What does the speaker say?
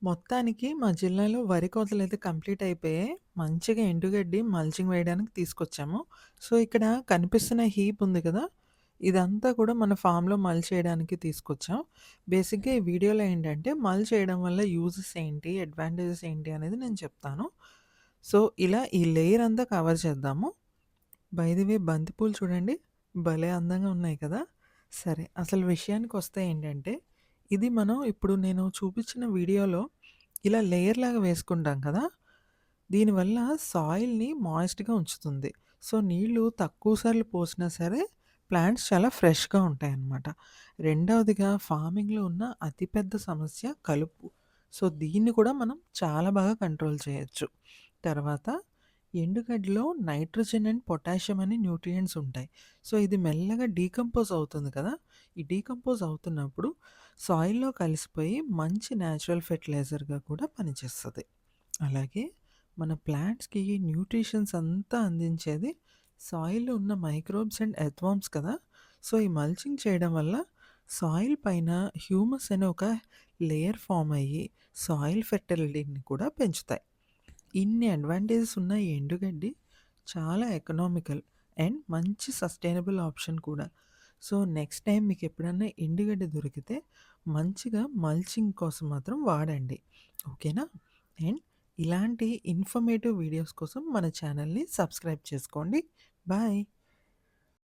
మొత్తానికి మా జిల్లాలో వరి కోతలైతే కంప్లీట్ అయిపోయాయి. మంచిగా ఎండుగడ్డి మల్చింగ్ వేయడానికి తీసుకొచ్చాము. సో, ఇక్కడ కనిపిస్తున్న హీప్ ఉంది కదా! ఇదంతా కూడా మన ఫామ్‌లో మల్చ్ చేయడానికి తీసుకొచ్చాం. బేసిక్‌గా ఈ వీడియోలో ఏంటంటే మల్చ్ చేయడం వల్ల యూజెస్ ఏంటి? అడ్వాంటేజెస్ ఏంటి? అనేది నేను చెప్తాను. సో, ఇలా ఈ లేయర్ అంతా కవర్ చేద్దాము. బై ది వే బంతిపూలు చూడండి. భలే అందంగా ఉన్నాయి కదా! సరే. అసలు విషయానికొస్తే ఏంటంటే, ఇది మనం ఇప్పుడు నేను చూపించిన వీడియోలో ఇలా లేయర్‌లాగా వేసుకుంటాం కదా! దీనివల్ల సాయిల్‌ని మాయిస్ట్‌గా ఉంచుతుంది. సో, నీళ్లు తక్కువ సార్లు పోసినా సరే ప్లాంట్స్ చాలా ఫ్రెష్‌గా ఉంటాయన్నమాట. రెండవదిగా ఫార్మింగ్‌లో ఉన్న అతిపెద్ద సమస్య కలుపు. సో, దీన్ని కూడా మనం చాలా బాగా కంట్రోల్ చేయొచ్చు. తర్వాత ఎండుగడ్డిలో నైట్రోజన్ అండ్ పొటాషియం అని న్యూట్రియంట్స్ ఉంటాయి. సో, ఇది మెల్లగా డీకంపోజ్ అవుతుంది కదా! ఈ డీకంపోజ్ అవుతున్నప్పుడు సాయిల్‌లో కలిసిపోయి మంచి న్యాచురల్ ఫెర్టిలైజర్‌గా కూడా పనిచేస్తది. అలాగే మన ప్లాంట్స్‌కి న్యూట్రిషన్స్ అంతా అందించేది సాయిల్‌లో ఉన్న మైక్రోబ్స్ అండ్ ఎర్త్‌వార్మ్స్ కదా! సో, ఈ మల్చింగ్ చేయడం వల్ల సాయిల్ పైన హ్యూమస్ అనే ఒక లేయర్ ఫార్మ్ అయ్యి సాయిల్ ఫెర్టిలిటీని కూడా పెంచుతాయి. ఇన్ని అడ్వాంటేజెస్ ఉన్న ఈ ఎండుగడ్డి చాలా ఎకనామికల్ అండ్ మంచి సస్టైనబుల్ ఆప్షన్ కూడా. సో, నెక్స్ట్ టైం మీకెప్పుడన్నా ఎండుగడ్డి దొరికితే మంచిగా మల్చింగ్ కోసం మాత్రం వాడండి. ఓకేనా? అండ్ ఇలాంటి ఇన్ఫర్మేటివ్ వీడియోస్ కోసం మన ఛానల్‌ని సబ్స్క్రైబ్ చేసుకోండి. బాయ్.